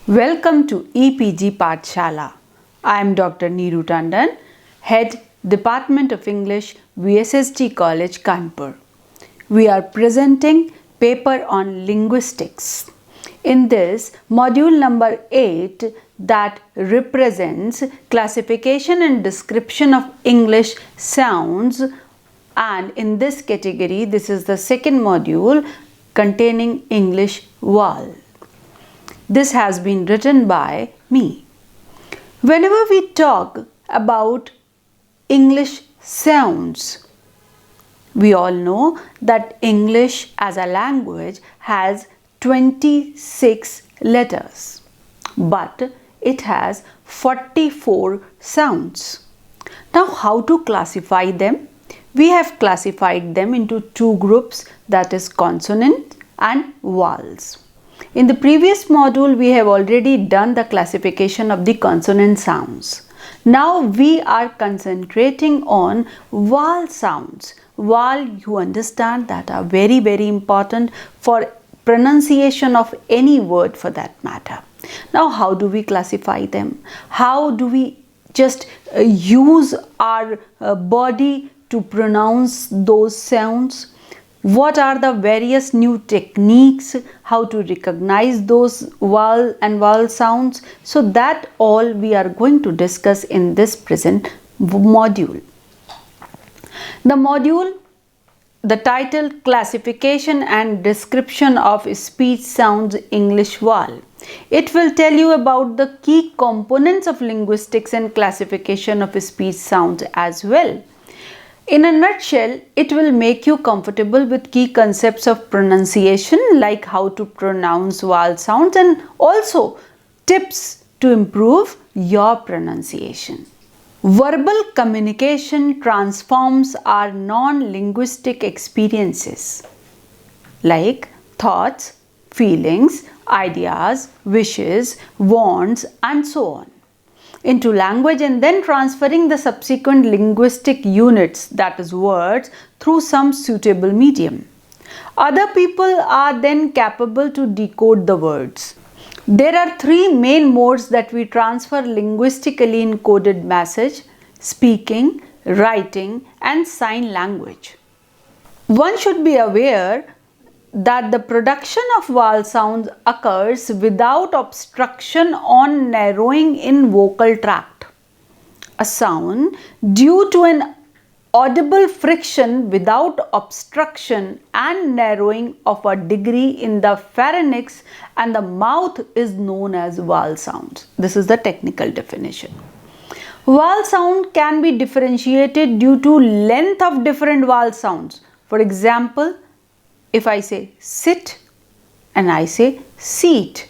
Welcome to EPG Pathshala. I am Dr. Neeru Tandon, Head Department of English, VSST College, Kanpur. We are presenting paper on linguistics. In this module number 8 that represents classification and description of English sounds, and in this category this is the second module containing English vowel. This has been written by me. Whenever we talk about English sounds, we all know that English as a language has 26 letters, but it has 44 sounds. Now, how to classify them? We have classified them into two groups, that is consonant and vowels. In the previous module, we have already done the classification of the consonant sounds. Now we are concentrating on vowel sounds. Vowel, you understand, that are very, very important for pronunciation of any word for that matter. Now, how do we classify them? How do we just use our body to pronounce those sounds? What are the various new techniques, how to recognize those vowel and vowel sounds? So that all we are going to discuss in this present module. The title, Classification and Description of Speech Sounds English Vowel. It will tell you about the key components of linguistics and classification of speech sounds as well. In a nutshell, it will make you comfortable with key concepts of pronunciation, like how to pronounce vowel sounds, and also tips to improve your pronunciation. Verbal communication transforms our non-linguistic experiences like thoughts, feelings, ideas, wishes, wants, and so on into language, and then transferring the subsequent linguistic units, that is words, through some suitable medium. Other people are then capable to decode the words. There are three main modes that we transfer linguistically encoded message: speaking, writing, and sign language. One should be aware that the production of vowel sounds occurs without obstruction on narrowing in vocal tract. A sound due to an audible friction without obstruction and narrowing of a degree in the pharynx and the mouth is known as vowel sounds. This is the technical definition. Vowel sound can be differentiated due to length of different vowel sounds. For example, if I say sit and I say seat.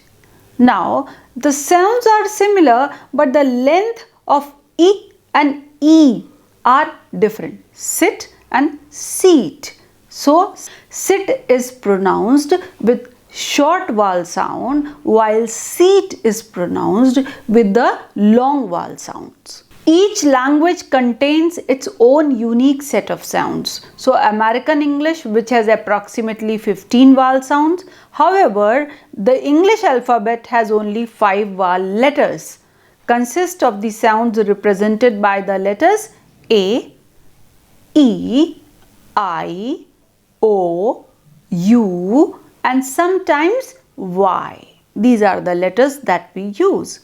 Now, the sounds are similar, but the length of E and E are different. Sit and seat. So, sit is pronounced with short vowel sound, while seat is pronounced with the long vowel sounds. Each language contains its own unique set of sounds. So, American English, which has approximately 15 vowel sounds. However, the English alphabet has only 5 vowel letters. Consist of the sounds represented by the letters A, E, I, O, U, and sometimes Y. These are the letters that we use.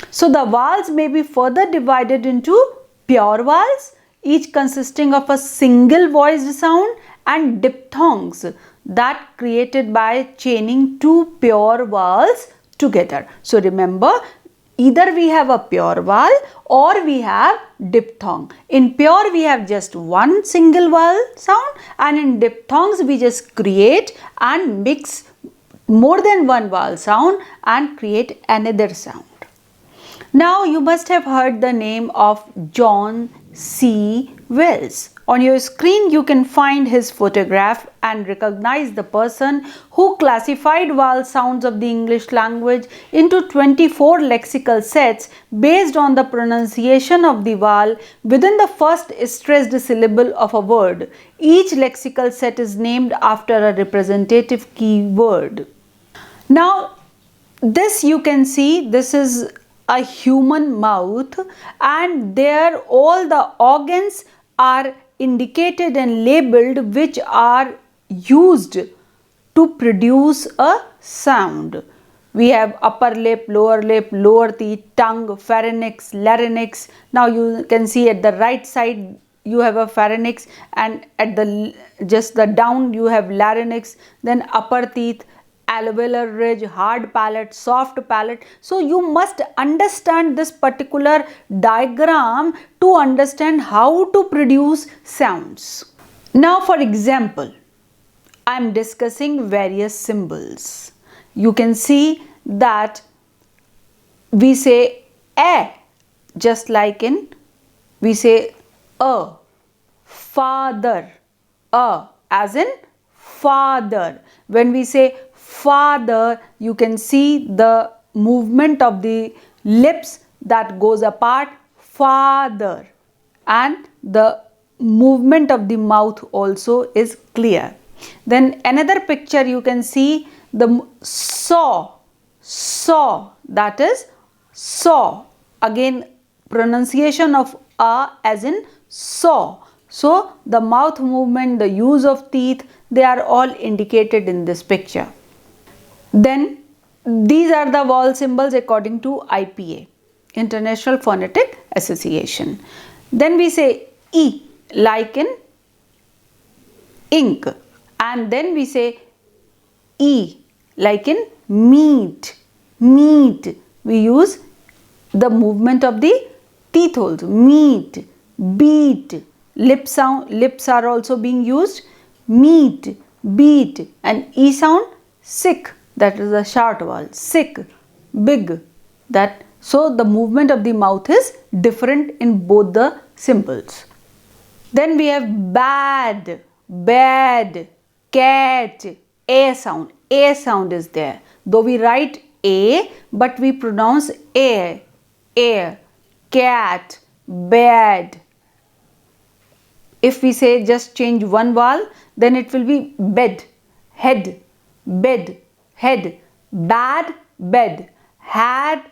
So the vowels may be further divided into pure vowels, each consisting of a single voiced sound, and diphthongs that created by chaining two pure vowels together. So remember, either we have a pure vowel or we have diphthong. In pure we have just one single vowel sound, and in diphthongs we just create and mix more than one vowel sound and create another sound. Now you must have heard the name of John C. Wells. On your screen you can find his photograph and recognize the person who classified vowel sounds of the English language into 24 lexical sets based on the pronunciation of the vowel within the first stressed syllable of a word. Each lexical set is named after a representative key word. Now, This you can see, this is a human mouth, and there all the organs are indicated and labeled which are used to produce a sound. We have upper lip, lower teeth, tongue, pharynx, larynx. Now you can see at the right side you have a pharynx, and at the just the down you have larynx, then upper teeth, alveolar ridge, hard palate, soft palate. So you must understand this particular diagram to understand how to produce sounds. Now for example, I am discussing various symbols. You can see that we say a, just like in we say a, father, a as in father. When we say father, you can see the movement of the lips that goes apart, father, and the movement of the mouth also is clear. Then another picture you can see the saw, that is saw. Again pronunciation of a as in saw. So the mouth movement, the use of teeth, they are all indicated in this picture. Then these are the vowel symbols according to IPA, International Phonetic Association. Then we say E, like in ink, and then we say E, like in meat, meat. We use the movement of the teeth also, meat, beat, lip sound, lips are also being used, meat, beat, and E sound, sick, that is a short vowel, sick, big, that. So the movement of the mouth is different in both the symbols. Then we have bad, bad, cat, a sound is there. Though we write a, but we pronounce a, cat, bad. If we say just change one vowel, then it will be bed, head, bed, head, bad, bed, had,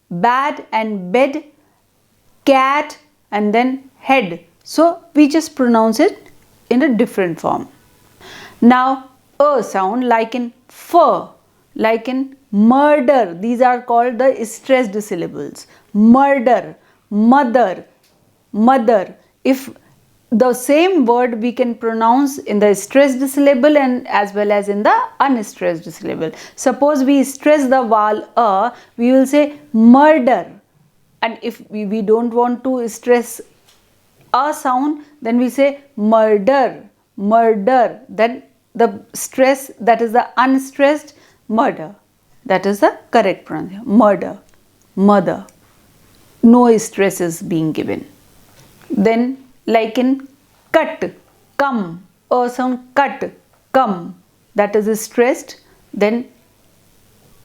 bad and bed, cat, and then head. So we just pronounce it in a different form. Now a sound, like in fur, like in murder. These are called the stressed syllables. Murder, mother, mother. If the same word we can pronounce in the stressed syllable and as well as in the unstressed syllable. Suppose we stress the vowel a, we will say murder, and if we don't want to stress a sound, then we say murder, murder. Then the stress, that is the unstressed, murder, that is the correct pronunciation, murder, mother. No stress is being given. Then like in cut, come, a sound, cut, come, that is stressed. Then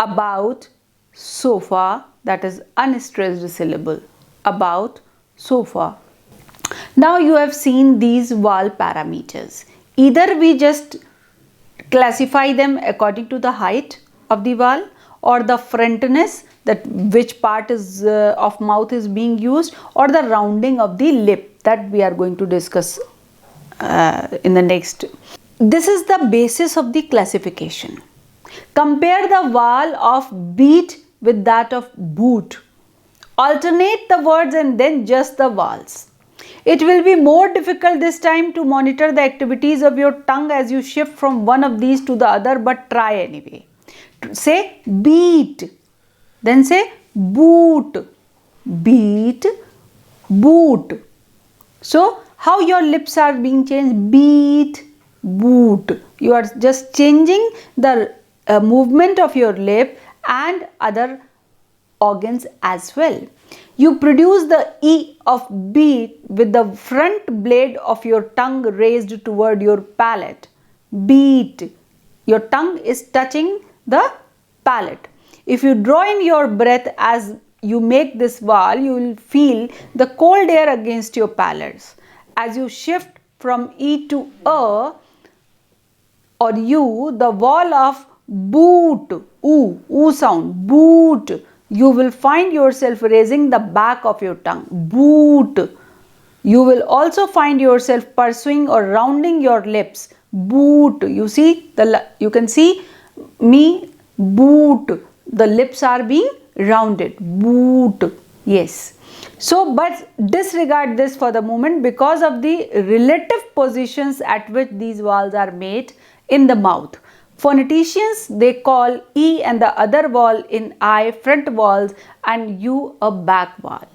about, sofa, that is unstressed syllable, about, sofa. Now you have seen these vowel parameters. Either we just classify them according to the height of the vowel or the frontness, that which part is of mouth is being used, or the rounding of the lip, that we are going to discuss in the next. This is the basis of the classification. Compare the vowel of beat with that of boot. Alternate the words and then just the vowels. It will be more difficult this time to monitor the activities of your tongue as you shift from one of these to the other, but try anyway. Say beat, then say boot, beat, boot. So how your lips are being changed? Beat, boot. You are just changing the movement of your lip and other organs as well. You produce the E of beat with the front blade of your tongue raised toward your palate. Beat. Your tongue is touching the palate. If you draw in your breath as you make this vowel, you will feel the cold air against your palates. As you shift from E to A or U, the vowel of boot, oo sound, boot. You will find yourself raising the back of your tongue, boot. You will also find yourself pursuing or rounding your lips, boot. You see, you can see me, boot. The lips are being rounded, boot. Yes. So, but disregard this for the moment because of the relative positions at which these vowels are made in the mouth. Phoneticians, they call E and the other vowel in I front vowels and U a back vowel.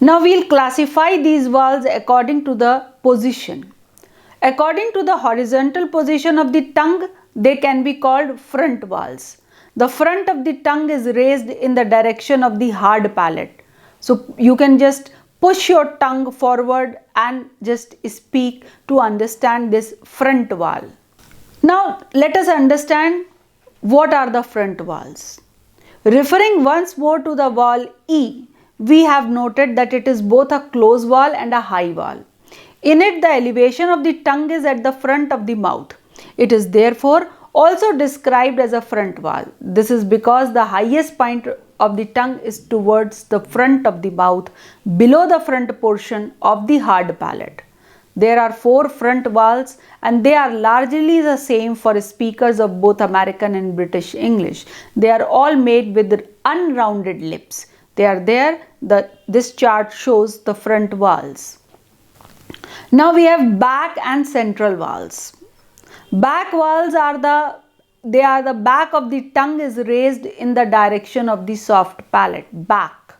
Now we'll classify these vowels according to the position. According to the horizontal position of the tongue, they can be called front vowels. The front of the tongue is raised in the direction of the hard palate. So you can just push your tongue forward and just speak to understand this front vowel. Now let us understand what are the front vowels. Referring once more to the vowel E, we have noted that it is both a close vowel and a high vowel. In it, the elevation of the tongue is at the front of the mouth. It is therefore also described as a front vowel. This is because the highest point of the tongue is towards the front of the mouth, below the front portion of the hard palate. There are 4 front vowels and they are largely the same for speakers of both American and British English. They are all made with unrounded lips. They are there. This chart shows the front vowels. Now we have back and central vowels. Back vowels are the back of the tongue is raised in the direction of the soft palate, back.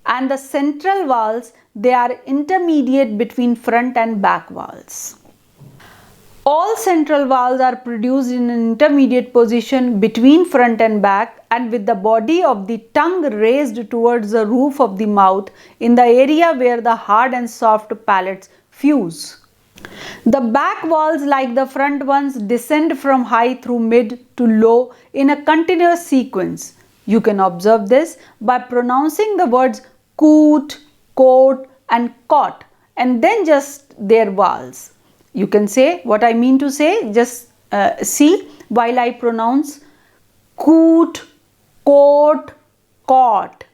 And the central vowels, they are intermediate between front and back vowels. All central vowels are produced in an intermediate position between front and back and with the body of the tongue raised towards the roof of the mouth in the area where the hard and soft palates fuse. The back vowels, like the front ones, descend from high through mid to low in a continuous sequence. You can observe this by pronouncing the words coot, coat and cot and then just their vowels. You can say what I mean to say, just see while I pronounce coot, coat, cot,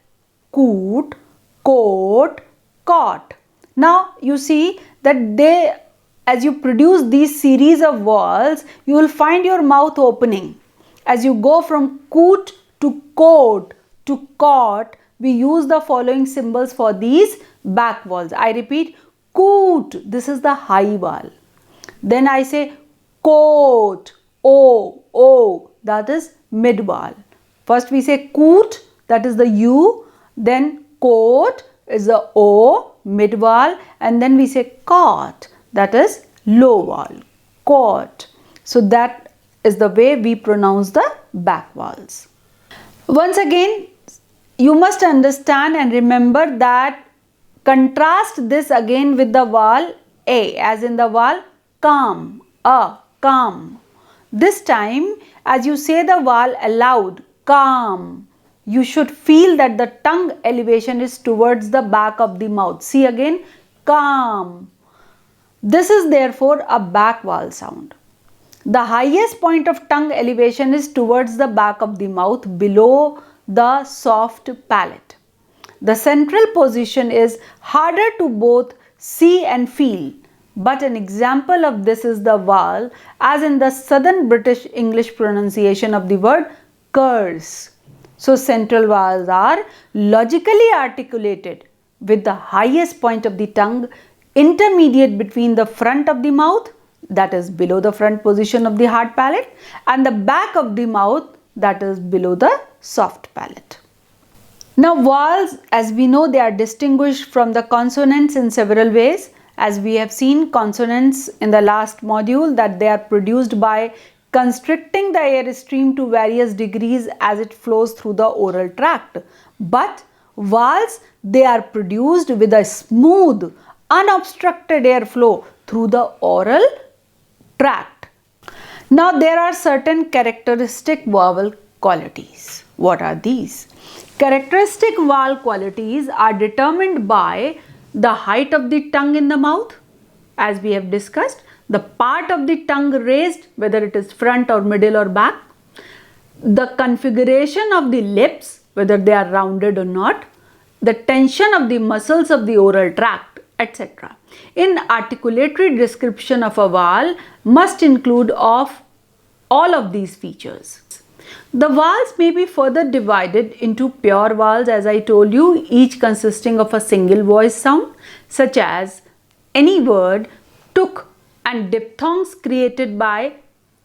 coot, coat, cot. Now you see that as you produce these series of vowels, you will find your mouth opening. As you go from coot to coat to cot, we use the following symbols for these back vowels. I repeat, coot, this is the high vowel. Then I say coat, o, that is mid vowel. First we say coot, that is the U, then coat is the O, mid vowel, and then we say cot, that is low vowel, cot. So that is the way we pronounce the back vowels. Once again, you must understand and remember that contrast this again with the vowel A, as in the vowel calm, calm. This time, as you say the vowel aloud, calm, you should feel that the tongue elevation is towards the back of the mouth. See again, calm. This is therefore a back vowel sound. The highest point of tongue elevation is towards the back of the mouth, below the soft palate. The central position is harder to both see and feel. But an example of this is the vowel, as in the Southern British English pronunciation of the word curse. So central vowels are logically articulated with the highest point of the tongue intermediate between the front of the mouth, that is below the front position of the hard palate, and the back of the mouth, that is below the soft palate. Now vowels, as we know, they are distinguished from the consonants in several ways. As we have seen consonants in the last module, that they are produced by constricting the air stream to various degrees as it flows through the oral tract. But vowels, they are produced with a smooth, unobstructed airflow through the oral tract. Now there are certain characteristic vowel qualities. What are these? Characteristic vowel qualities are determined by the height of the tongue in the mouth, as we have discussed, the part of the tongue raised, whether it is front or middle or back, the configuration of the lips, whether they are rounded or not, the tension of the muscles of the oral tract, etc. In articulatory description of a vowel must include of all of these features. The vowels may be further divided into pure vowels, as I told you, each consisting of a single voice sound, such as any word, took, and diphthongs created by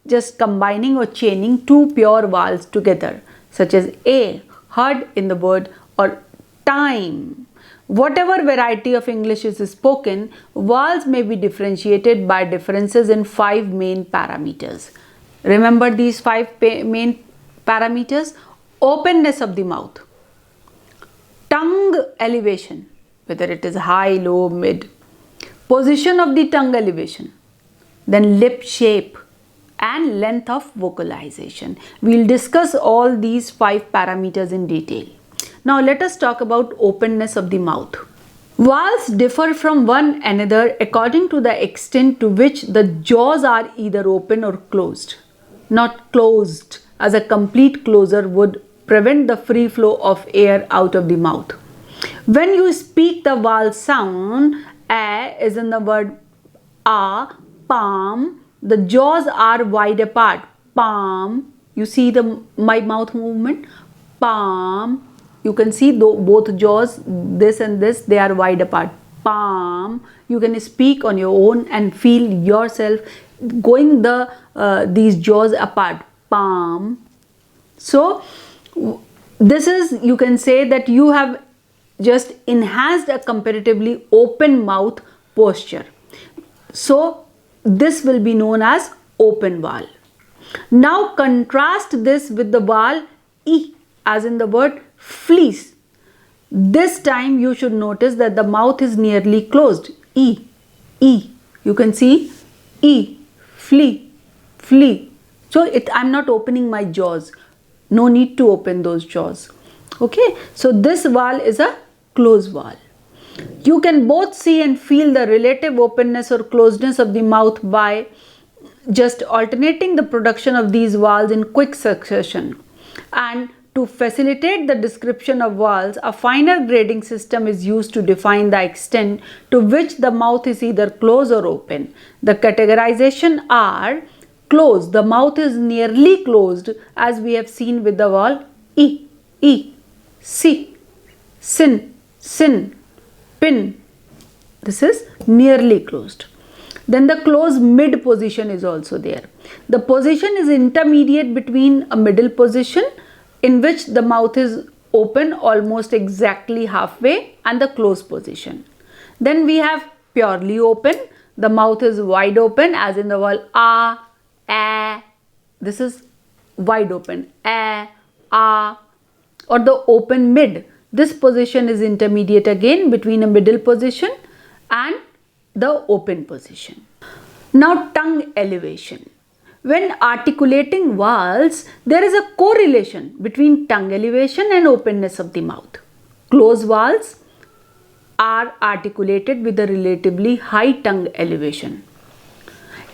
just combining or chaining two pure vowels together, such as a, heard in the word, or time. Whatever variety of English is spoken, vowels may be differentiated by differences in 5 main parameters. Remember these 5 main parameters: openness of the mouth, tongue elevation, whether it is high, low, mid, position of the tongue elevation, then lip shape, and length of vocalization. We will discuss all these 5 parameters in detail. Now let us talk about openness of the mouth. Vowels differ from one another according to the extent to which the jaws are either open or closed. Not closed, as a complete closure would prevent the free flow of air out of the mouth. When you speak the vowel sound, a is in the word a, palm, the jaws are wide apart. Palm, you see my mouth movement, palm, you can see both jaws, this and this, they are wide apart. Palm, you can speak on your own and feel yourself going these jaws apart. Palm. So this is, you can say that you have just enhanced a comparatively open mouth posture. So this will be known as open vowel. Now contrast this with the vowel E, as in the word fleece. This time you should notice that the mouth is nearly closed. E, E. You can see E, flea, flea. So I'm not opening my jaws. No need to open those jaws. Okay. So this vowel is a closed vowel. You can both see and feel the relative openness or closeness of the mouth by just alternating the production of these vowels in quick succession. And to facilitate the description of vowels, a finer grading system is used to define the extent to which the mouth is either closed or open. The categorization are: closed, the mouth is nearly closed, as we have seen with the vowel E, E, si, sin, sin, pin. This is nearly closed. Then the closed mid position is also there. The position is intermediate between a middle position in which the mouth is open almost exactly halfway and the closed position. Then we have purely open. The mouth is wide open, as in the vowel a. This is wide open. A, or the open mid. This position is intermediate again between a middle position and the open position. Now tongue elevation. When articulating vowels, there is a correlation between tongue elevation and openness of the mouth. Closed vowels are articulated with a relatively high tongue elevation.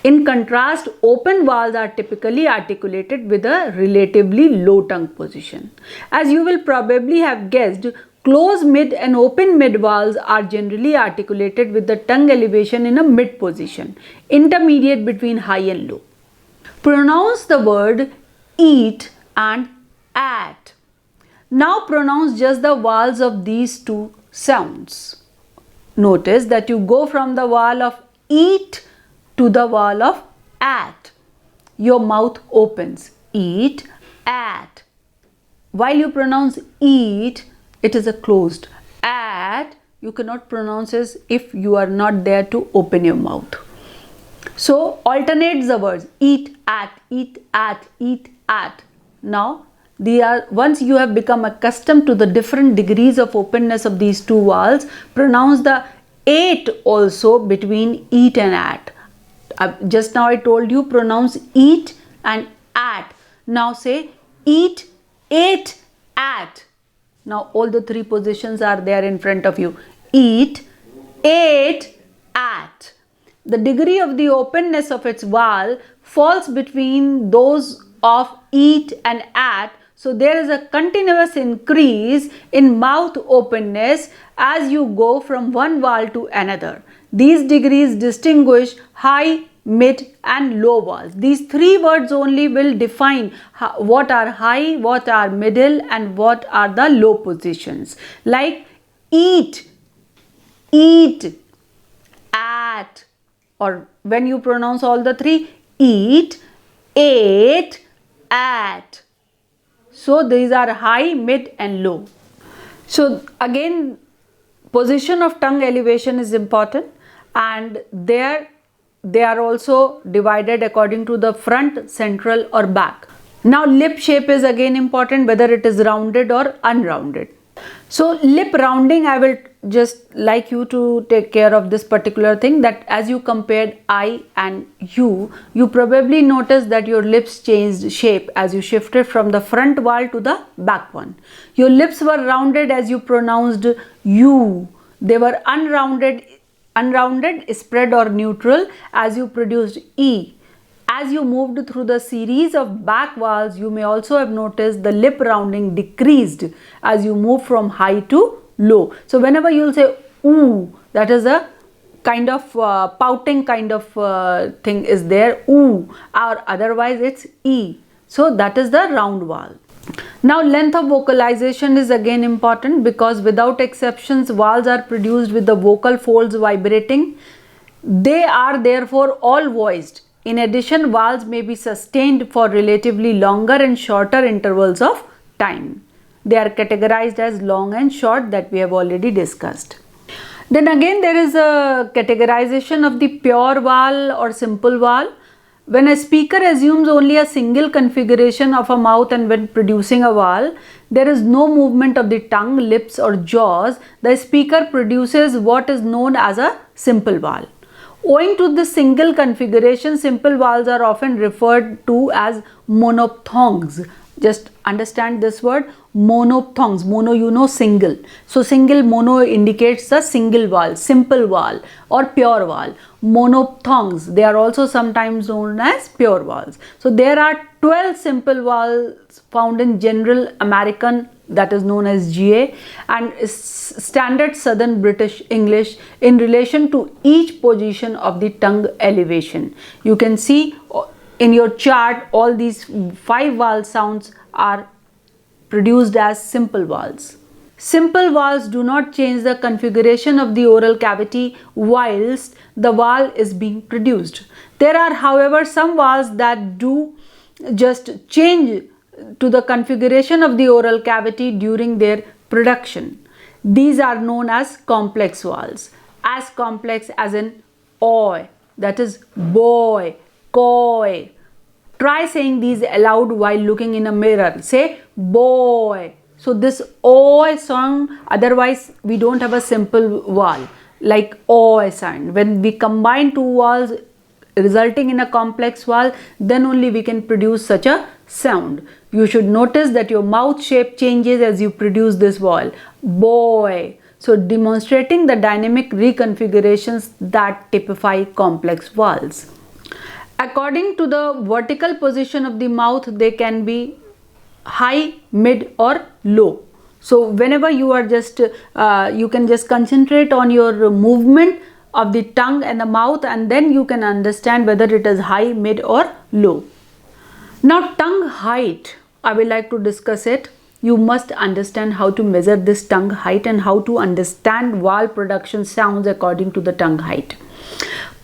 In contrast, open vowels are typically articulated with a relatively low tongue position. As you will probably have guessed, closed mid and open mid vowels are generally articulated with the tongue elevation in a mid position, intermediate between high and low. Pronounce the word eat and at. Now pronounce just the vowels of these two sounds. Notice that you go from the vowel of eat to the vowel of at. Your mouth opens. Eat, at. While you pronounce eat, it is a closed. At, you cannot pronounce as if you are not there to open your mouth. So alternate the words eat, at, eat, at, eat, at. Now once you have become accustomed to the different degrees of openness of these two vowels, pronounce the ate also between eat and at. Just now I told you pronounce eat and at. Now say eat, ate, at. Now all the three positions are there in front of you. Eat, ate, at. the degree of the openness of its vowel falls between those of eat and at. So there is a continuous increase in mouth openness as you go from one vowel to another. These degrees distinguish high, mid and low vowels. These three words only will define what are high, what are middle and what are the low positions. Like eat, eat, at, or when you pronounce all the three, eat, ate, at. So these are high, mid and low. So again, position of tongue elevation is important, and there they are also divided according to the front, central or back. Now lip shape is again important, whether it is rounded or unrounded. So lip rounding, I will just like you to take care of this particular thing, that as you compared I and you probably noticed that your lips changed shape as you shifted from the front vowel to the back one. Your lips were rounded as you pronounced you. They were unrounded, spread or neutral as you produced E. As you moved through the series of back vowels, you may also have noticed the lip rounding decreased as you move from high to low. So whenever you will say ooh, that is a kind of pouting kind of thing is there, ooh, or otherwise it's E. So that is the round vowel. Now length of vocalization is again important, because without exceptions vowels are produced with the vocal folds vibrating. They are therefore all voiced. In addition, vowels may be sustained for relatively longer and shorter intervals of time. They are categorized as long and short, that we have already discussed. Then again there is a categorization of the pure vowel or simple vowel. When a speaker assumes only a single configuration of a mouth and when producing a vowel, there is no movement of the tongue, lips or jaws. The speaker produces what is known as a simple vowel. Owing to the single configuration, simple vowels are often referred to as monophthongs. Just understand this word, monophthongs. Mono, you know, single. So single, mono indicates the single vowel, simple vowel or pure vowel. Monophthongs, they are also sometimes known as pure vowels. So there are 12 simple vowels found in general American, that is known as GA, and standard Southern British English in relation to each position of the tongue elevation. You can see in your chart all these 5 vowel sounds are produced as simple vowels. Simple vowels do not change the configuration of the oral cavity whilst the vowel is being produced. There are, however, some vowels that do just change to the configuration of the oral cavity during their production. These are known as complex vowels. As complex as in oi, that is boy, koi. Try saying these aloud while looking in a mirror. Say boy. So this oi sound, otherwise we don't have a simple vowel like oi sound. When we combine two vowels resulting in a complex vowel, then only we can produce such a sound. You should notice that your mouth shape changes as you produce this vowel, boy. So demonstrating the dynamic reconfigurations that typify complex vowels. According to the vertical position of the mouth, they can be high, mid or low. So whenever you are just, you can just concentrate on your movement of the tongue and the mouth, and then you can understand whether it is high, mid or low. Now tongue height, I will like to discuss it. You must understand how to measure this tongue height and how to understand vowel production sounds according to the tongue height.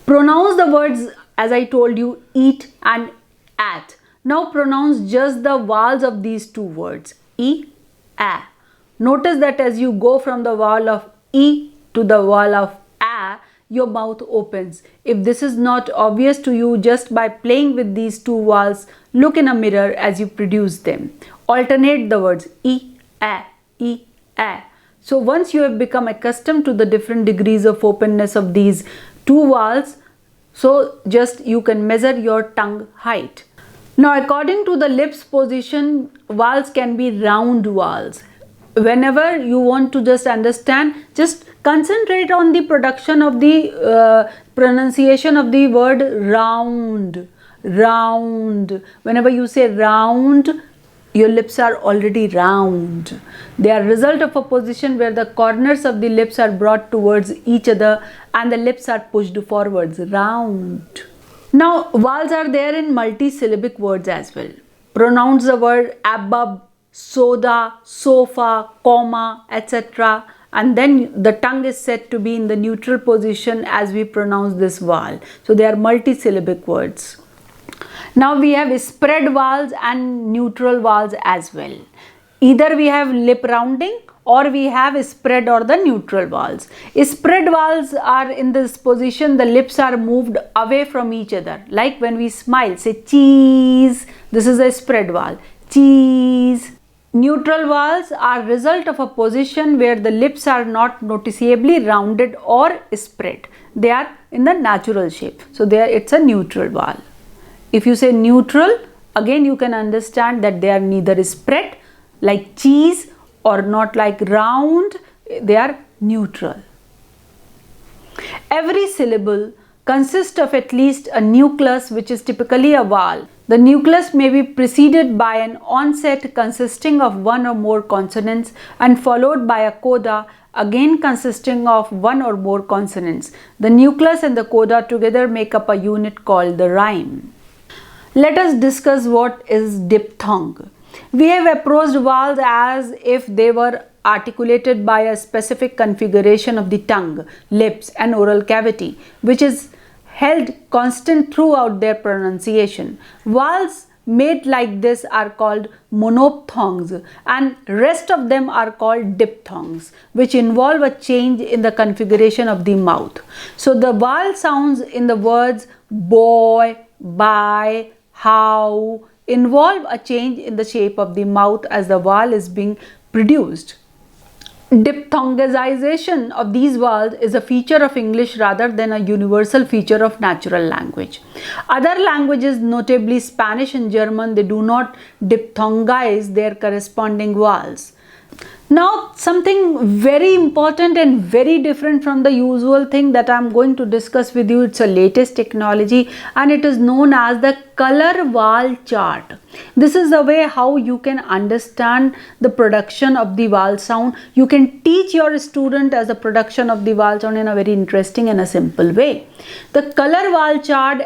Pronounce the words as I told you, eat and at. Now pronounce just the vowels of these two words, e, a. Notice that as you go from the vowel of e to the vowel of a, your mouth opens. If this is not obvious to you, just by playing with these two vowels, look in a mirror as you produce them. Alternate the words e, a, e, a. So once you have become accustomed to the different degrees of openness of these two vowels, so just you can measure your tongue height. Now according to the lips position, vowels can be round vowels. whenever you want to just understand, just concentrate on the production of the pronunciation of the word round. Round. Whenever you say round, your lips are already round. They are result of a position where the corners of the lips are brought towards each other and the lips are pushed forwards. Round. Now, vowels are there in multisyllabic words as well. Pronounce the word above, soda, sofa, comma, etc. And then the tongue is said to be in the neutral position as we pronounce this vowel. So they are multisyllabic words. Now we have spread vowels and neutral vowels as well. Either we have lip rounding or we have spread or the neutral vowels. Spread vowels are in this position, the lips are moved away from each other. Like when we smile, say cheese, this is a spread vowel, cheese. Neutral vowels are result of a position where the lips are not noticeably rounded or spread. They are in the natural shape. So it's a neutral vowel. If you say neutral, again you can understand that they are neither spread like cheese or not like round, they are neutral. Every syllable consists of at least a nucleus, which is typically a vowel. The nucleus may be preceded by an onset consisting of one or more consonants and followed by a coda, again consisting of one or more consonants. The nucleus and the coda together make up a unit called the rhyme. Let us discuss what is diphthong. We have approached vowels as if they were articulated by a specific configuration of the tongue, lips and oral cavity, which is held constant throughout their pronunciation. Vowels made like this are called monophthongs and rest of them are called diphthongs, which involve a change in the configuration of the mouth. So the vowel sounds in the words boy, buy, how involve a change in the shape of the mouth as the vowel is being produced. Diphthongization of these vowels is a feature of English rather than a universal feature of natural language. Other languages, notably Spanish and German, they do not diphthongize their corresponding vowels. Now, something very important and very different from the usual thing that I am going to discuss with you, it's a latest technology and it is known as the color vowel chart. This is the way how you can understand the production of the vowel sound. You can teach your student as a production of the vowel sound in a very interesting and a simple way. The color vowel chart,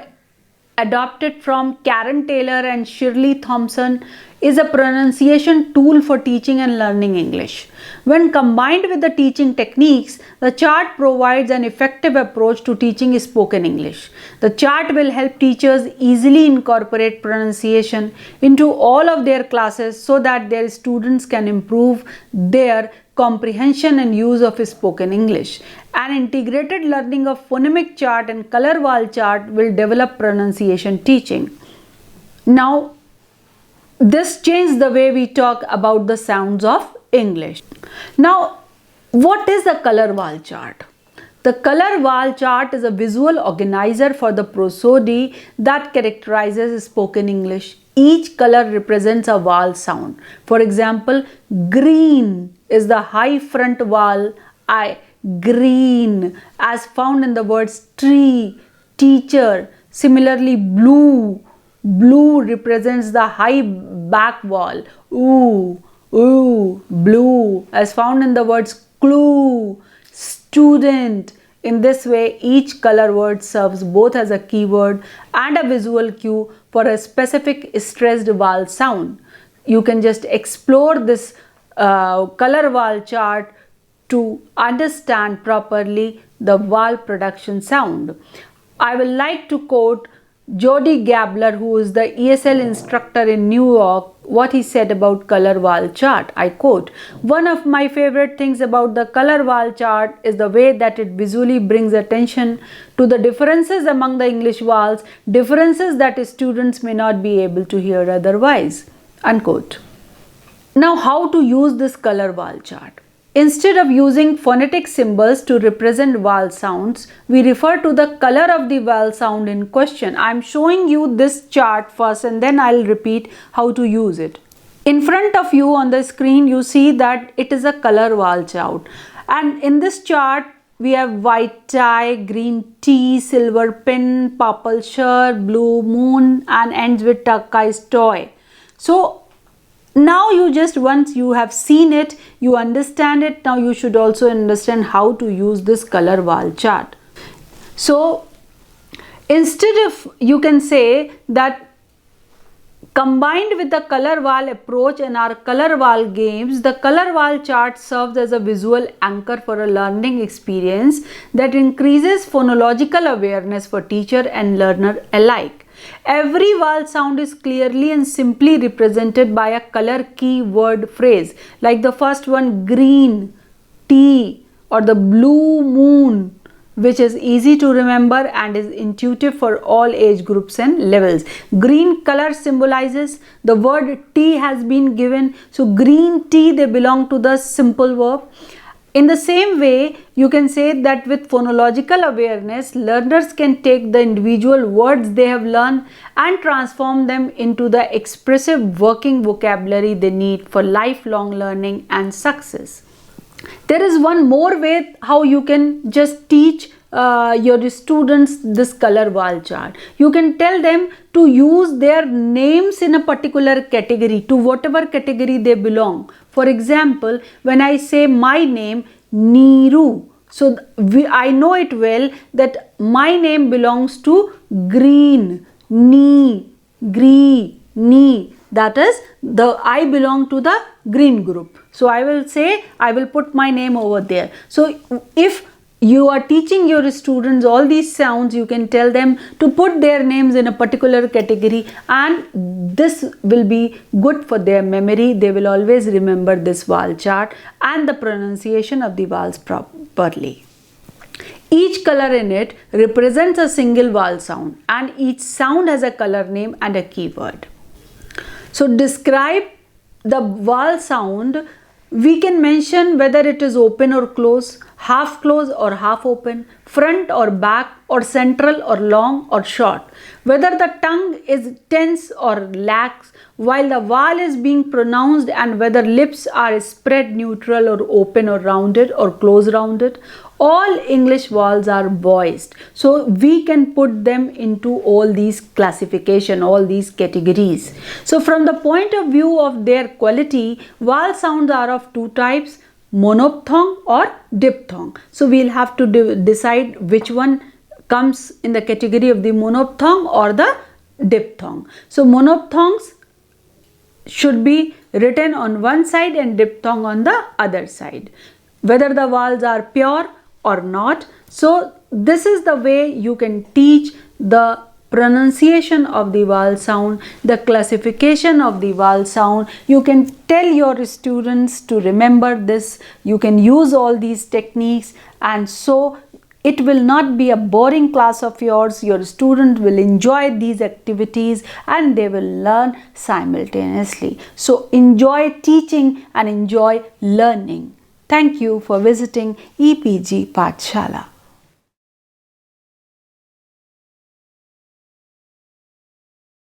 adopted from Karen Taylor and Shirley Thompson, is a pronunciation tool for teaching and learning English. When combined with the teaching techniques, the chart provides an effective approach to teaching spoken English. The chart will help teachers easily incorporate pronunciation into all of their classes so that their students can improve their comprehension and use of spoken English. An integrated learning of phonemic chart and color vowel chart will develop pronunciation teaching. Now, this changed the way we talk about the sounds of English. Now, what is a color vowel chart? The color vowel chart is a visual organizer for the prosody that characterizes spoken English. Each color represents a vowel sound. For example, green is the high front vowel I, green, as found in the words tree, teacher. Similarly, blue, blue represents the high back vowel ooh, ooh, blue, as found in the words clue, student. In this way, each color word serves both as a keyword and a visual cue for a specific stressed vowel sound. You can just explore this color vowel chart to understand properly the vowel production sound. I will like to quote Jody Gabler, who is the ESL instructor in New York, what he said about color vowel chart. I quote, "One of my favorite things about the color vowel chart is the way that it visually brings attention to the differences among the English vowels, differences that students may not be able to hear otherwise." Unquote. Now, how to use this color vowel chart? Instead of using phonetic symbols to represent vowel sounds, we refer to the color of the vowel sound in question. I am showing you this chart first and then I will repeat how to use it. In front of you on the screen, you see that it is a color wall chart, and in this chart we have white tie, green tea, silver pin, purple shirt, blue moon, and ends with turquoise toy. So now you just, once you have seen it, you understand it, now you should also understand how to use this color wall chart. So instead of, you can say that combined with the color wall approach and our color wall games, the color wall chart serves as a visual anchor for a learning experience that increases phonological awareness for teacher and learner alike. Every vowel sound is clearly and simply represented by a color key word phrase, like the first one, green, tea, or the blue moon, which is easy to remember and is intuitive for all age groups and levels. Green color symbolizes, the word tea has been given, so green tea, they belong to the simple verb. In the same way, you can say that with phonological awareness, learners can take the individual words they have learned and transform them into the expressive working vocabulary they need for lifelong learning and success. There is one more way how you can just teach your students this color wall chart. You can tell them to use their names in a particular category, to whatever category they belong. For example, when I say my name, Neeru, so I know it well that my name belongs to green, green, that is, I belong to the green group. So I will say, I will put my name over there. So if you are teaching your students all these sounds, you can tell them to put their names in a particular category, and this will be good for their memory. They will always remember this vowel chart and the pronunciation of the vowels properly. Each color in it represents a single vowel sound, and each sound has a color name and a keyword. So describe the vowel sound. We can mention whether it is open or close, half close or half open, front or back, or central or long or short, whether the tongue is tense or lax while the vowel is being pronounced, and whether lips are spread neutral or open or rounded or close rounded. All English vowels are voiced, so we can put them into all these classification, all these categories. So from the point of view of their quality, vowel sounds are of two types, monophthong or diphthong. So we'll have to decide which one comes in the category of the monophthong or the diphthong. So monophthongs should be written on one side and diphthong on the other side, whether the vowels are pure or not. So this is the way you can teach the pronunciation of the vowel sound, the classification of the vowel sound. You can tell your students to remember this. You can use all these techniques, and so it will not be a boring class of yours. Your students will enjoy these activities and they will learn simultaneously. So enjoy teaching and enjoy learning. Thank you for visiting EPG Pathshala.